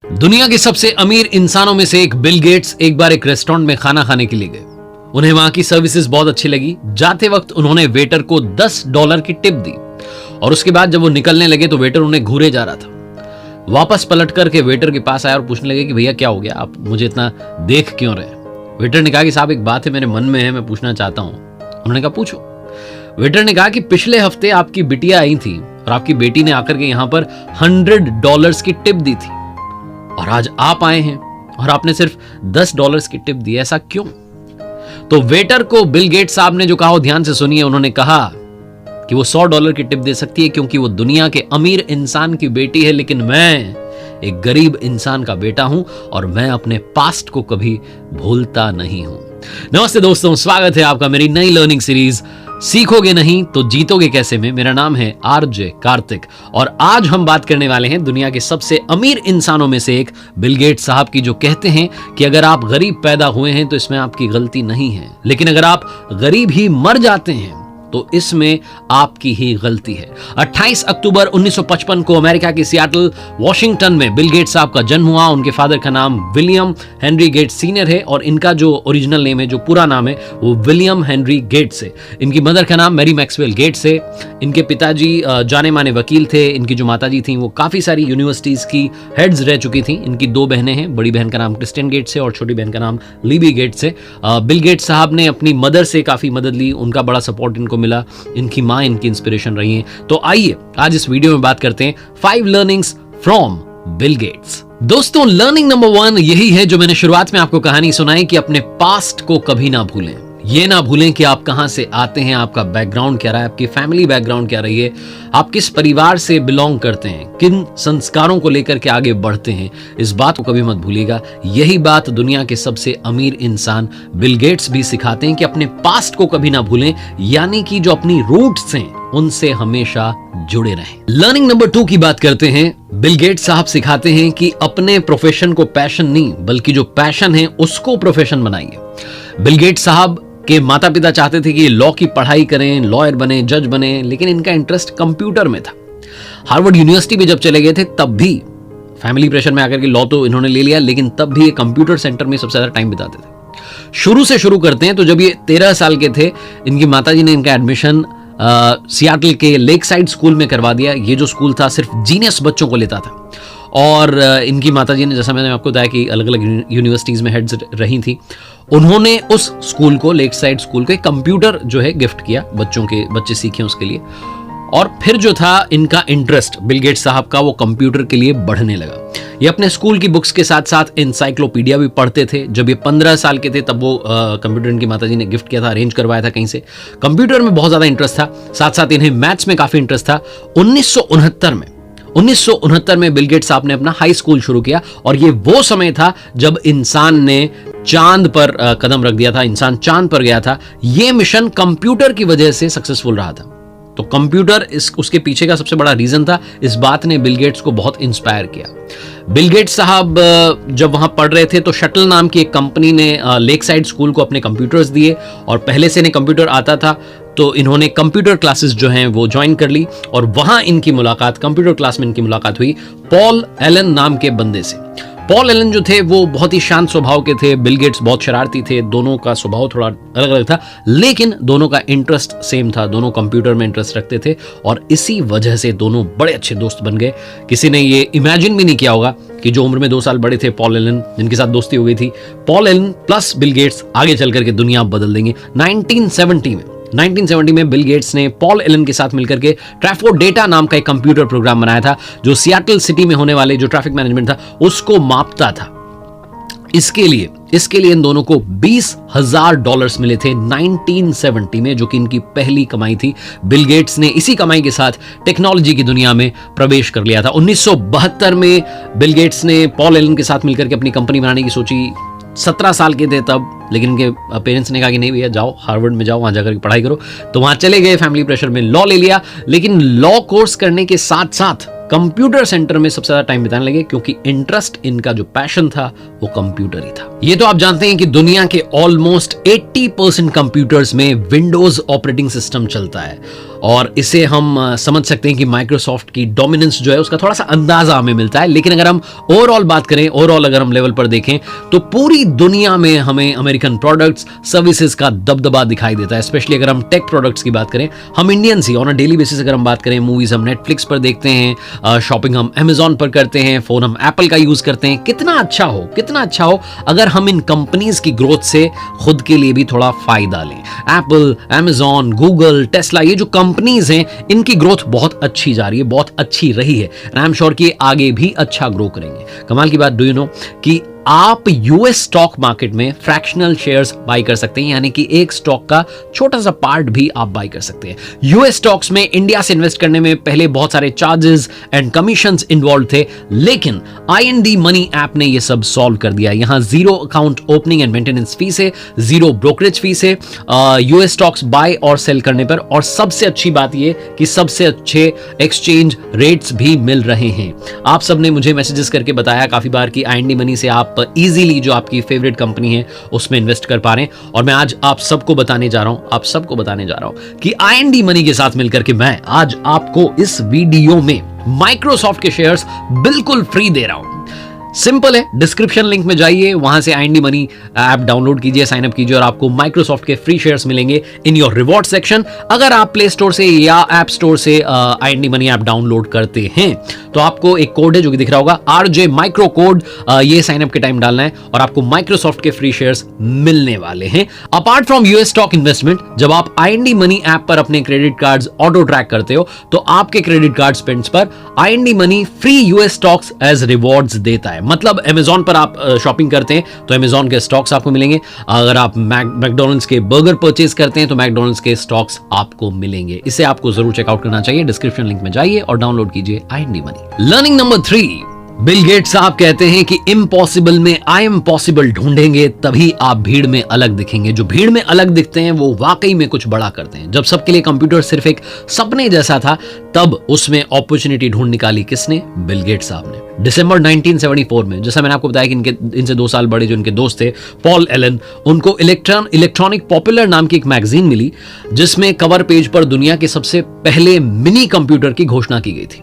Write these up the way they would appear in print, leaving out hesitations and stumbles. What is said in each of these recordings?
दुनिया के सबसे अमीर इंसानों में से एक बिल गेट्स एक बार एक रेस्टोरेंट में खाना खाने के लिए गए। उन्हें वहां की सर्विसेज बहुत अच्छी लगी। जाते वक्त उन्होंने वेटर को $10 की टिप दी और उसके बाद जब वो निकलने लगे तो वेटर उन्हें घूरे जा रहा था। वापस पलट करके वेटर के पास आया और पूछने लगे कि भैया क्या हो गया, आप मुझे इतना देख क्यों रहे? वेटर ने कहा कि साहब एक बात है मेरे मन में है, मैं पूछना चाहता हूं। उन्होंने कहा पूछो। वेटर ने कहा कि पिछले हफ्ते आपकी बिटिया आई थी और आपकी बेटी ने आकर के यहां पर $100 की टिप दी थी और आज आप आए हैं और आपने सिर्फ $10 की टिप दी, ऐसा क्यों? तो वेटर को बिल गेट्स साहब ने जो कहा वो ध्यान से सुनिए। उन्होंने कहा कि वो $100 की टिप दे सकती है क्योंकि वो दुनिया के अमीर इंसान की बेटी है, लेकिन मैं एक गरीब इंसान का बेटा हूं और मैं अपने पास्ट को कभी भूलता नहीं हूं। नमस्ते दोस्तों, स्वागत है आपका मेरी नई लर्निंग सीरीज सीखोगे नहीं तो जीतोगे कैसे में। मेरा नाम है आरजे कार्तिक और आज हम बात करने वाले हैं दुनिया के सबसे अमीर इंसानों में से एक बिल गेट्स साहब की, जो कहते हैं कि अगर आप गरीब पैदा हुए हैं तो इसमें आपकी गलती नहीं है, लेकिन अगर आप गरीब ही मर जाते हैं तो इसमें आपकी ही गलती है। 28 अक्टूबर 1955 को अमेरिका के सियाटल वॉशिंगटन में बिल गेट्स साहब का जन्म हुआ। उनके फादर का नाम विलियम हेनरी गेट्स सीनियर है और इनका जो ओरिजिनल नेम है, जो पूरा नाम है, वो विलियम हेनरी गेट्स है। इनकी मदर का नाम मैरी मैक्सवेल गेट्स है। इनके पिताजी जाने माने वकील थे। इनकी जो माताजी थी वो काफी सारी यूनिवर्सिटीज की हेड्स रह चुकी थी। इनकी 2 बहनें हैं, बड़ी बहन का नाम क्रिस्टियन गेट्स है और छोटी बहन का नाम लिबी गेट्स है। बिल गेट्स साहब ने अपनी मदर से काफी मदद ली, उनका बड़ा सपोर्ट इनको मिला। इनकी मां इनकी इंस्पिरेशन रही है। तो आइए आज इस वीडियो में बात करते हैं 5 लर्निंग्स फ्रॉम बिल गेट्स। दोस्तों, लर्निंग नंबर 1 यही है जो मैंने शुरुआत में आपको कहानी सुनाई कि अपने पास्ट को कभी ना भूलें। ये ना भूलें कि आप कहां से आते हैं, आपका बैकग्राउंड क्या रहा है, आपकी फैमिली बैकग्राउंड क्या रही है, आप किस परिवार से बिलोंग करते हैं, किन संस्कारों को लेकर के आगे बढ़ते हैं, इस बात को कभी मत भूलिएगा। यही बात दुनिया के सबसे अमीर इंसान बिल गेट्स भी सिखाते हैं कि अपने पास्ट को कभी ना भूलें, यानी कि जो अपनी रूट्स हैं उनसे हमेशा जुड़े रहें। लर्निंग नंबर 2 की बात करते हैं। बिल गेट्स साहब सिखाते हैं कि अपने प्रोफेशन को पैशन नहीं बल्कि जो पैशन है उसको प्रोफेशन बनाइए। बिल गेट्स साहब के माता पिता चाहते थे कि लॉ की पढ़ाई करें, लॉयर बने, जज बने, लेकिन इनका इंटरेस्ट कंप्यूटर में था। हार्वर्ड यूनिवर्सिटी में जब चले गए थे तब भी फैमिली प्रेशर में आकर के लॉ तो इन्होंने ले लिया, लेकिन तब भी ये कंप्यूटर सेंटर में सबसे ज्यादा टाइम बिताते थे। शुरू से शुरू करते हैं तो जब ये 13 साल के थे, इनकी माताजी ने इनका एडमिशन सियाटल के लेक साइड स्कूल में करवा दिया। ये जो स्कूल था सिर्फ जीनियस बच्चों को लेता था और इनकी माताजी ने, जैसा मैंने आपको बताया कि अलग अलग यूनिवर्सिटीज में हेड्स रही थी, उन्होंने उस स्कूल को, लेक साइड स्कूल को, एक कंप्यूटर जो है गिफ्ट किया, बच्चे सीखे उसके लिए। और फिर जो था इनका इंटरेस्ट बिल गेट्स साहब का, वो कंप्यूटर के लिए बढ़ने लगा। ये अपने स्कूल की बुक्स के साथ साथ एनसाइक्लोपीडिया भी पढ़ते थे। जब ये 15 साल के थे तब वो कंप्यूटर इनकी माताजी ने गिफ्ट किया था, अरेंज करवाया था कहीं से। कंप्यूटर में बहुत ज्यादा इंटरेस्ट था, साथ साथ इन्हें मैथ्स में काफी इंटरेस्ट था। 1969 में बिल गेट्स साहब ने अपना हाई स्कूल शुरू किया और ये वो समय था जब इंसान ने चांद पर कदम रख दिया था, इंसान चांद पर गया था। ये मिशन कंप्यूटर की वजह से सक्सेसफुल रहा था। तो कंप्यूटर उसके पीछे का सबसे बड़ा रीजन था। इस बात ने बिल गेट्स को बहुत इंस्पायर किया। बिल गेट्स साहब जब वहां पढ़ रहे थे तो शटल नाम की एक कंपनी ने लेक साइड स्कूल को अपने कंप्यूटर्स दिए और पहले से इन्हें कंप्यूटर आता था, तो इन्होंने कंप्यूटर क्लासेस जो हैं वो ज्वाइन कर ली और वहां इनकी मुलाकात, कंप्यूटर क्लास में इनकी मुलाकात हुई पॉल एलन नाम के बंदे से। पॉल एलन जो थे वो बहुत ही शांत स्वभाव के थे। बिल गेट्स बहुत शरारती थे। दोनों का स्वभाव थोड़ा अलग अलग था, लेकिन दोनों का इंटरेस्ट सेम था। दोनों कंप्यूटर में इंटरेस्ट रखते थे और इसी वजह से दोनों बड़े अच्छे दोस्त बन गए। किसी ने ये इमेजिन भी नहीं किया होगा कि जो उम्र में 2 साल बड़े थे, पॉल एलन, जिनके साथ दोस्ती हो गई थी, Paul Allen plus Bill Gates आगे चल करके दुनिया बदल देंगे। 1970 में बिल गेट्स ने पॉल एलन के साथ मिलकर के ट्रैफोर्ड डेटा नाम का एक कंप्यूटर प्रोग्राम बनाया था जो सियाटल सिटी में होने वाले जो ट्रैफिक मैनेजमेंट था उसको मापता था। इसके लिए इन दोनों को $20,000 मिले थे 1970 में, जो कि इनकी पहली कमाई थी। बिल गेट्स ने इसी कमाई के साथ टेक्नोलॉजी की दुनिया में प्रवेश कर लिया था। 1972 में बिल गेट्स ने पॉल एलन के साथ मिलकर के अपनी कंपनी बनाने की सोची। 17 साल के थे तब, लेकिन इनके पेरेंट्स ने कहा कि नहीं भैया जाओ हार्वर्ड में जाओ, वहां जाकर पढ़ाई करो। तो वहां चले गए, फैमिली प्रेशर में लॉ ले लिया, लेकिन लॉ कोर्स करने के साथ साथ कंप्यूटर सेंटर में सबसे ज्यादा टाइम बिताने लगे क्योंकि इंटरेस्ट, इनका जो पैशन था वो कंप्यूटर ही था। ये तो आप जानते हैं कि दुनिया के ऑलमोस्ट 80% कंप्यूटर्स में विंडोज ऑपरेटिंग सिस्टम चलता है और इसे हम समझ सकते हैं कि माइक्रोसॉफ्ट की डोमिनेंस जो है उसका थोड़ा सा अंदाजा हमें मिलता है। लेकिन अगर हम ओवरऑल बात करें, ओवरऑल अगर हम लेवल पर देखें तो पूरी दुनिया में हमें अमेरिकन प्रोडक्ट्स सर्विसेज का दबदबा दिखाई देता है। स्पेशली अगर हम टेक प्रोडक्ट्स की बात करें, हम Indians he on a daily basis अगर हम बात करें, मूवीज हम नेटफ्लिक्स पर देखते हैं, शॉपिंग हम अमेजॉन पर करते हैं, फोन हम एप्पल का यूज करते हैं। कितना अच्छा हो अगर हम इन कंपनीज की ग्रोथ से खुद के लिए भी थोड़ा फायदा लें। एप्पल, अमेजॉन, गूगल, टेस्ला, ये जो कंपनीज हैं इनकी ग्रोथ बहुत अच्छी जा रही है, बहुत अच्छी रही है। आई एम श्योर कि आगे भी अच्छा ग्रो करेंगे। कमाल की बात, डू यू नो कि आप यूएस स्टॉक मार्केट में फ्रैक्शनल शेयर्स बाय कर सकते हैं, यानी कि एक स्टॉक का छोटा सा पार्ट भी आप बाय कर सकते हैं। यूएस स्टॉक्स में इंडिया से इन्वेस्ट करने में पहले बहुत सारे चार्जेस एंड कमीशंस इन्वॉल्व थे, लेकिन आईएनडी मनी ऐप ने यह सब सॉल्व कर दिया। यहां zero account opening and maintenance fees है, जीरो ब्रोकरेज फीस है यूएस स्टॉक्स बाय और सेल करने पर, और सबसे अच्छी बात यह कि सबसे अच्छे एक्सचेंज रेट्स भी मिल रहे हैं। आप सबने मुझे मैसेजेस करके बताया काफी बार कि आईएनडी मनी से आप इजीली जो आपकी फेवरेट कंपनी है उसमें इन्वेस्ट कर पा रहे हैं, और मैं आज आप सबको बताने जा रहा हूं कि आईएनडी मनी के साथ मिलकर के मैं आज आपको इस वीडियो में माइक्रोसॉफ्ट के शेयर्स बिल्कुल फ्री दे रहा हूं। सिंपल है, डिस्क्रिप्शन लिंक में जाइए, वहां से आईएनडी मनी ऐप डाउनलोड कीजिए, साइन अप कीजिए और आपको माइक्रोसॉफ्ट के फ्री शेयर्स मिलेंगे इन योर रिवॉर्ड सेक्शन। अगर आप प्ले स्टोर से या ऐप स्टोर से आईएनडी मनी ऐप डाउनलोड करते हैं तो आपको एक कोड है जो कि दिख रहा होगा, आरजे माइक्रो कोड, ये साइन अप के टाइम डालना है और आपको माइक्रोसॉफ्ट के फ्री शेयर्स मिलने वाले हैं। Apart from US stock investment, जब आप आईएनडी मनी ऐप पर अपने क्रेडिट कार्ड्स ऑटो ट्रैक करते हो तो आपके क्रेडिट कार्ड स्पेंड्स पर IND money free US stocks as rewards देता है। मतलब अमेजॉन पर आप शॉपिंग करते हैं तो अमेजॉन के स्टॉक्स आपको मिलेंगे, अगर आप मैकडॉनल्ड्स के बर्गर परचेज करते हैं तो मैकडॉनल्ड्स के स्टॉक्स आपको मिलेंगे। इसे आपको जरूर चेकआउट करना चाहिए, डिस्क्रिप्शन लिंक में जाइए और डाउनलोड कीजिए IND money. Learning number 3, Bill Gates साहब कहते हैं कि इम्पॉसिबल में आई एम पॉसिबल ढूंढेंगे तभी आप भीड़ में अलग दिखेंगे। जो भीड़ में अलग दिखते हैं वो वाकई में कुछ बड़ा करते हैं। जब सबके लिए कंप्यूटर सिर्फ एक सपने जैसा था, तब उसमें अपॉर्चुनिटी ढूंढ निकाली किसने? बिल गेट्स साहब ने। दिसंबर 1974 में, जैसा मैंने आपको बताया कि इनसे 2 साल बड़े जो इनके दोस्त थे पॉल एलन, उनको इलेक्ट्रॉनिक पॉपुलर नाम की एक मैगजीन मिली जिसमें कवर पेज पर दुनिया के सबसे पहले मिनी कंप्यूटर की घोषणा की गई थी।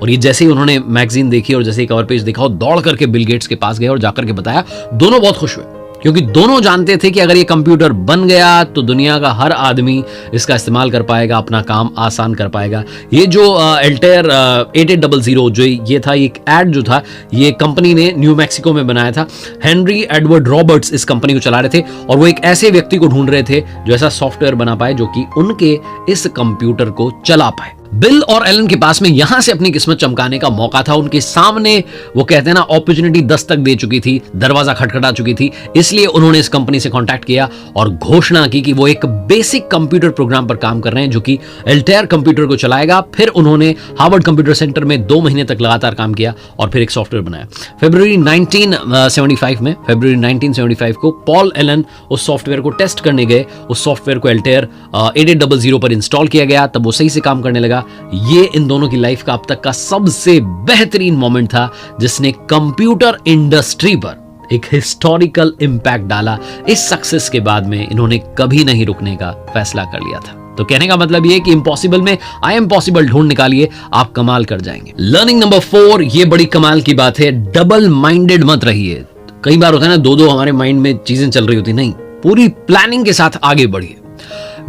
और ये जैसे ही उन्होंने मैगजीन देखी और जैसे ही कवर पेज देखा, वो दौड़ करके बिल गेट्स के पास गए और जाकर के बताया। दोनों बहुत खुश हुए क्योंकि दोनों जानते थे कि अगर ये कंप्यूटर बन गया तो दुनिया का हर आदमी इसका इस्तेमाल कर पाएगा, अपना काम आसान कर पाएगा। ये जो एल्टेयर 8800 जो ये था, एक ऐड जो था, ये कंपनी ने न्यू मैक्सिको में बनाया था। हेनरी एडवर्ड रॉबर्ट्स इस कंपनी को चला रहे थे और वो एक ऐसे व्यक्ति को ढूंढ रहे थे जो ऐसा सॉफ्टवेयर बना पाए जो कि उनके इस कंप्यूटर को चला पाए। बिल और एलन के पास में यहां से अपनी किस्मत चमकाने का मौका था। उनके सामने वो कहते हैं ना, अपॉर्चुनिटी दस्तक दे चुकी थी, दरवाजा खटखटा चुकी थी। इसलिए उन्होंने इस कंपनी से कांटेक्ट किया और घोषणा की कि वो एक बेसिक कंप्यूटर प्रोग्राम पर काम कर रहे हैं जो कि एल्टेयर कंप्यूटर को चलाएगा। फिर उन्होंने हार्वर्ड कंप्यूटर सेंटर में 2 महीने तक लगातार काम किया और फिर एक सॉफ्टवेयर बनाया। फरवरी 1975 को पॉल एलन उस सॉफ्टवेयर को टेस्ट करने गए। उस सॉफ्टवेयर को एल्टेयर 8800 पर इंस्टॉल किया गया, तब वो सही से काम करने लगा। ये इन दोनों की लाइफ का अब तक का सबसे बेहतरीन मोमेंट था जिसने कंप्यूटर इंडस्ट्री पर एक हिस्टोरिकल इंपैक्ट डाला। इस सक्सेस के बाद में इन्होंने कभी नहीं रुकने का फैसला कर लिया था। तो कहने का मतलब ये कि इम्पॉसिबल में आई एम पॉसिबल ढूंढ निकालिए, आप कमाल कर जाएंगे। लर्निंग नंबर 4, ये बड़ी कमाल की बात है, डबल माइंडेड मत रहिए। कई बार होता है ना, दो हमारे माइंड में चीजें चल रही होती, नहीं, पूरी प्लानिंग के साथ आगे बढ़िए।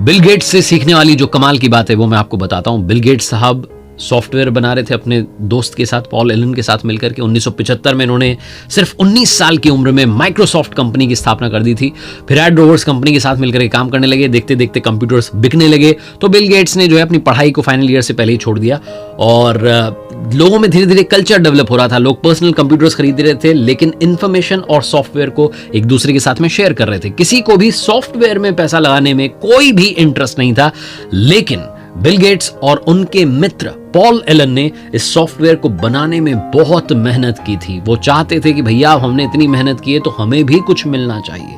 बिल गेट्स से सीखने वाली जो कमाल की बात है वो मैं आपको बताता हूं। बिल गेट्स साहब सॉफ्टवेयर बना रहे थे अपने दोस्त के साथ, पॉल एलन के साथ मिलकर के। 1975 में इन्होंने सिर्फ 19 साल की उम्र में माइक्रोसॉफ्ट कंपनी की स्थापना कर दी थी। फिर एड रोवर्स कंपनी के साथ मिलकर के काम करने लगे। देखते देखते कंप्यूटर्स बिकने लगे तो बिल गेट्स ने जो है अपनी पढ़ाई को फाइनल ईयर से पहले ही छोड़ दिया और लोगों में धीरे धीरे कल्चर डेवलप हो रहा था। लोग पर्सनल कंप्यूटर्स खरीद रहे थे लेकिन इंफॉर्मेशन और सॉफ्टवेयर को एक दूसरे के साथ में शेयर कर रहे थे। किसी को भी सॉफ्टवेयर में पैसा लगाने में कोई भी इंटरेस्ट नहीं था, लेकिन बिल गेट्स और उनके मित्र पॉल एलन ने इस सॉफ्टवेयर को बनाने में बहुत मेहनत की थी। वो चाहते थे कि भैया हमने इतनी मेहनत की है तो हमें भी कुछ मिलना चाहिए।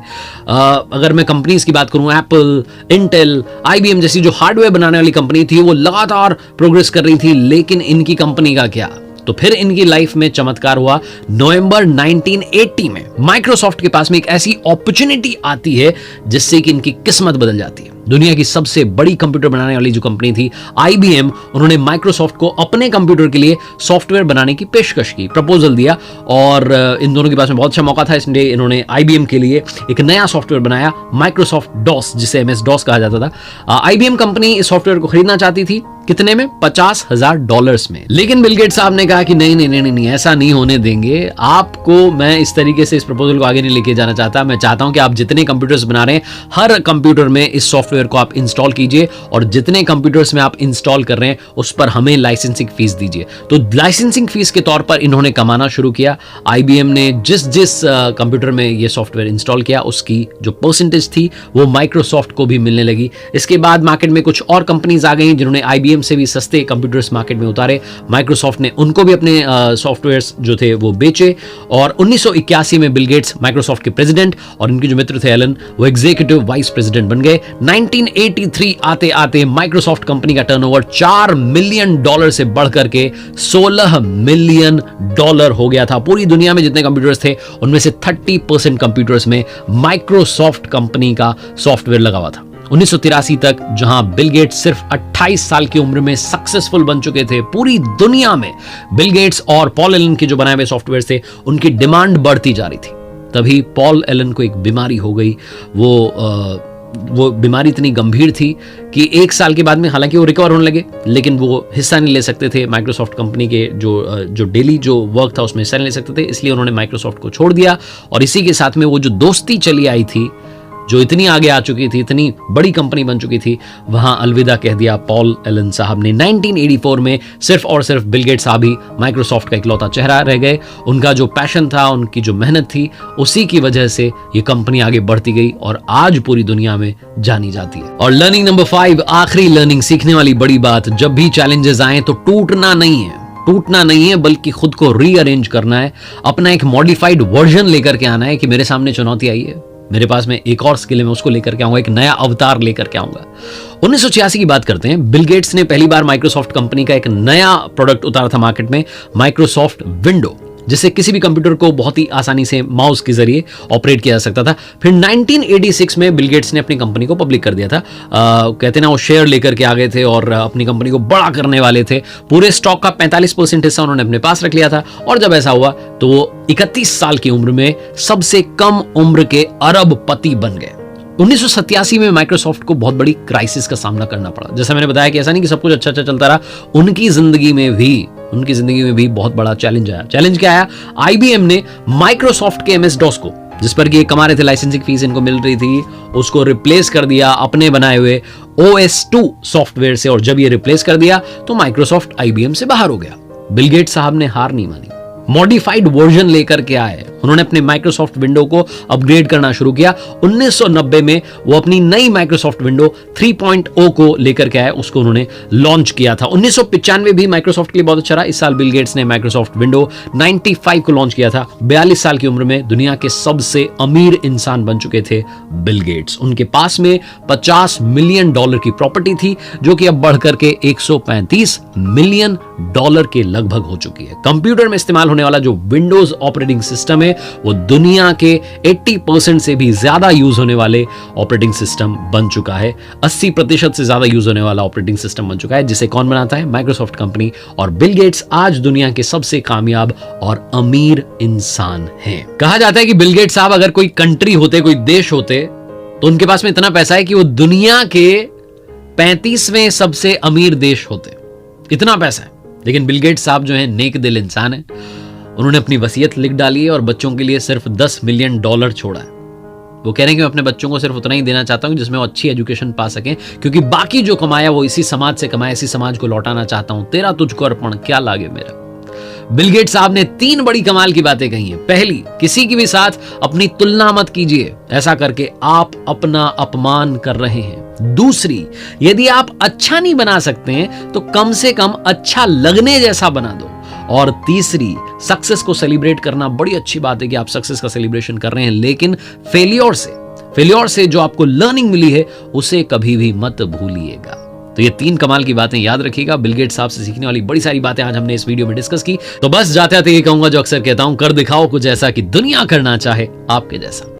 अगर मैं कंपनीज की बात करूं, एप्पल, इंटेल, आईबीएम जैसी जो हार्डवेयर बनाने वाली कंपनी थी वो लगातार प्रोग्रेस कर रही थी, लेकिन इनकी कंपनी का क्या, तो फिर इनकी लाइफ में चमत्कार हुआ। नवंबर 1980 में माइक्रोसॉफ्ट के पास में एक ऐसी अपॉर्चुनिटी आती है जिससे कि इनकी किस्मत बदल जाती है। दुनिया की सबसे बड़ी कंप्यूटर बनाने वाली जो कंपनी थी IBM, उन्होंने माइक्रोसॉफ्ट को अपने कंप्यूटर के लिए सॉफ्टवेयर बनाने की पेशकश की, प्रपोजल दिया, और इन दोनों के पास में बहुत अच्छा मौका था, इसलिए इन्होंने IBM के लिए एक नया सॉफ्टवेयर बनाया, माइक्रोसॉफ्ट डॉस, जिसे MS DOS कहा जाता था। IBM कंपनी इस सॉफ्टवेयर को खरीदना चाहती थी, कितने में? $50,000 में। लेकिन बिल गेट्स साहब ने कहा कि नहीं, ऐसा नहीं होने देंगे, आपको मैं इस तरीके से इस प्रपोजल को आगे नहीं लेके जाना चाहता। मैं चाहता हूं कि आप जितने कंप्यूटर्स बना रहे हैं, हर कंप्यूटर में इस सॉफ्टवेयर को आप इंस्टॉल कीजिए, और जितने कंप्यूटर्स में आप इंस्टॉल कर रहे हैं उस पर हमें लाइसेंसिंग फीस दीजिए। तो लाइसेंसिंग फीस के तौर पर इन्होंने कमाना शुरू किया। IBM ने जिस कंप्यूटर में ये सॉफ्टवेयर इंस्टॉल किया, उसकी जो परसेंटेज थी वो माइक्रोसॉफ्ट को भी मिलने लगी। इसके बाद मार्केट में कुछ और कंपनीज आ गई जिन्होंने IBM से भी सस्ते कंप्यूटर्स मार्केट में उतारे। माइक्रोसॉफ्ट ने उनको भी अपने सॉफ्टवेयर्स जो थे वो बेचे, और 1981 में बिल गेट्स माइक्रोसॉफ्ट के प्रेसिडेंट, और इनके जो मित्र थे एलन, वो एग्जीक्यूटिव वाइस प्रेसिडेंट बन गए। 1983 आते आते माइक्रोसॉफ्ट कंपनी का टर्नओवर $4 मिलियन से बढ़कर के $16 मिलियन हो गया था। पूरी दुनिया में जितने कंप्यूटर्स थे उनमें से 30% कंप्यूटर्स में माइक्रोसॉफ्ट कंपनी का सॉफ्टवेयर लगा हुआ था। 1983 तक जहां बिल गेट्स सिर्फ 28 साल की उम्र में सक्सेसफुल बन चुके थे, पूरी दुनिया में बिल गेट्स और पॉल एलन के जो बनाए हुए सॉफ्टवेयर थे उनकी डिमांड बढ़ती जा रही थी। तभी पॉल एलन को एक बीमारी हो गई। वो बीमारी इतनी गंभीर थी कि 1 साल के बाद में हालांकि वो रिकवर होने लगे, लेकिन वो हिस्सा नहीं ले सकते थे माइक्रोसॉफ्ट कंपनी के जो डेली जो वर्क था उसमें हिस्सा नहीं ले सकते थे, इसलिए उन्होंने माइक्रोसॉफ्ट को छोड़ दिया। और इसी के साथ में वो जो दोस्ती चली आई थी, जो इतनी आगे आ चुकी थी, इतनी बड़ी कंपनी बन चुकी थी, वहां अलविदा कह दिया पॉल एलन साहब ने। 1984 में सिर्फ और सिर्फ बिल गेट्स साहब ही माइक्रोसॉफ्ट का इकलौता चेहरा रह गए। उनका जो पैशन था, उनकी जो मेहनत थी, उसी की वजह से ये कंपनी आगे बढ़ती गई और आज पूरी दुनिया में जानी जाती है। और लर्निंग नंबर 5, आखिरी लर्निंग, सीखने वाली बड़ी बात, जब भी चैलेंजेस आए तो टूटना नहीं है बल्कि खुद को रीअरेंज करना है, अपना एक मॉडिफाइड वर्जन लेकर के आना है कि मेरे सामने चुनौती आई है, मेरे पास में एक और स्किल है, मैं उसको लेकर के आऊंगा, एक नया अवतार लेकर के आऊंगा। 1986 की बात करते हैं। बिल गेट्स ने पहली बार माइक्रोसॉफ्ट कंपनी का एक नया प्रोडक्ट उतारा था मार्केट में, माइक्रोसॉफ्ट विंडो, जिससे किसी भी कंप्यूटर को बहुत ही आसानी से माउस के जरिए ऑपरेट किया जा सकता था। फिर 1986 में बिल गेट्स ने अपनी कंपनी को पब्लिक कर दिया था। कहते ना, वो शेयर लेकर के आ गए थे और अपनी कंपनी को बड़ा करने वाले थे। पूरे स्टॉक का 45% हिस्सा उन्होंने अपने पास रख लिया था, और जब ऐसा हुआ तो वो 31 साल की उम्र में सबसे कम उम्र के अरबपति बन गए। 1987 में माइक्रोसॉफ्ट को बहुत बड़ी क्राइसिस का सामना करना पड़ा। जैसा मैंने बताया कि ऐसा नहीं कि सब कुछ अच्छा चलता रहा, उनकी जिंदगी में भी बहुत बड़ा चैलेंज आया। चैलेंज क्या आया? IBM ने माइक्रोसॉफ्ट के MS DOS को, जिस पर कि ये कमा रहे थे, लाइसेंसिंग फीस इनको मिल रही थी, उसको रिप्लेस कर दिया अपने बनाए हुए OS/2 सॉफ्टवेयर से। और जब ये रिप्लेस कर दिया तो माइक्रोसॉफ्ट IBM से बाहर हो गया। बिल गेट्स साहब ने हार नहीं मानी, मॉडिफाइड वर्जन लेकर के आए। उन्होंने अपने माइक्रोसॉफ्ट विंडो को अपग्रेड करना शुरू किया। 1990 में वो अपनी नई माइक्रोसॉफ्ट विंडो 3.0 को लेकर के आए, उसको उन्होंने लॉन्च किया था। 1995 भी माइक्रोसॉफ्ट के लिए बहुत अच्छा रहा। इस साल बिल गेट्स ने माइक्रोसॉफ्ट विंडो 95 को लॉन्च किया था। 42 साल की उम्र में दुनिया के सबसे अमीर इंसान बन चुके थे बिल गेट्स। उनके पास में $50 मिलियन की प्रॉपर्टी थी, जो कि अब बढ़कर के $135 मिलियन के लगभग हो चुकी है। कंप्यूटर में इस्तेमाल होने वाला जो विंडोज ऑपरेटिंग सिस्टम है, वो दुनिया के 80% से भी ज्यादा यूज होने वाले ऑपरेटिंग सिस्टम बन चुका है। 80% से ज्यादा यूज होने वाला ऑपरेटिंग सिस्टम बन चुका है, जिसे कौन बनाता है? Microsoft company. और बिल गेट्स आज दुनिया के सबसे कामयाब और अमीर इंसान हैं। कहा जाता है कि बिल गेट्स साहब अगर कोई कंट्री होते, कोई देश होते, तो उनके पास में इतना पैसा है कि वो दुनिया के 35वें सबसे अमीर देश होते। इतना पैसा है। लेकिन बिल गेट्स साहब जो है नेक दिल इंसान है। उन्होंने अपनी वसीयत लिख डाली है और बच्चों के लिए सिर्फ $10 मिलियन छोड़ा है। वो कह रहे हैं कि मैं अपने बच्चों को सिर्फ उतना ही देना चाहता हूं जिसमें वो अच्छी एजुकेशन पा सकें, क्योंकि बाकी जो कमाया वो इसी समाज से कमाया, इसी समाज को लौटाना चाहता हूं। तेरा तुझको अर्पण क्या लागे मेरा। बिल गेट्स साहब ने 3 बड़ी कमाल की बातें कही हैं। पहली, किसी के भी साथ अपनी तुलना मत कीजिए, ऐसा करके आप अपना अपमान कर रहे हैं। दूसरी, यदि आप अच्छा नहीं बना सकते हैं तो कम से कम अच्छा लगने जैसा बना दो। और तीसरी, सक्सेस को सेलिब्रेट करना बड़ी अच्छी बात है कि आप सक्सेस का सेलिब्रेशन कर रहे हैं, लेकिन फेलियर से जो आपको लर्निंग मिली है उसे कभी भी मत भूलिएगा। तो ये 3 कमाल की बातें याद रखिएगा। बिल गेट्स साहब से सीखने वाली बड़ी सारी बातें आज हमने इस वीडियो में डिस्कस की। तो बस जाते आते ये कहूंगा जो अक्सर कहता हूं, कर दिखाओ कुछ ऐसा कि दुनिया करना चाहे आपके जैसा।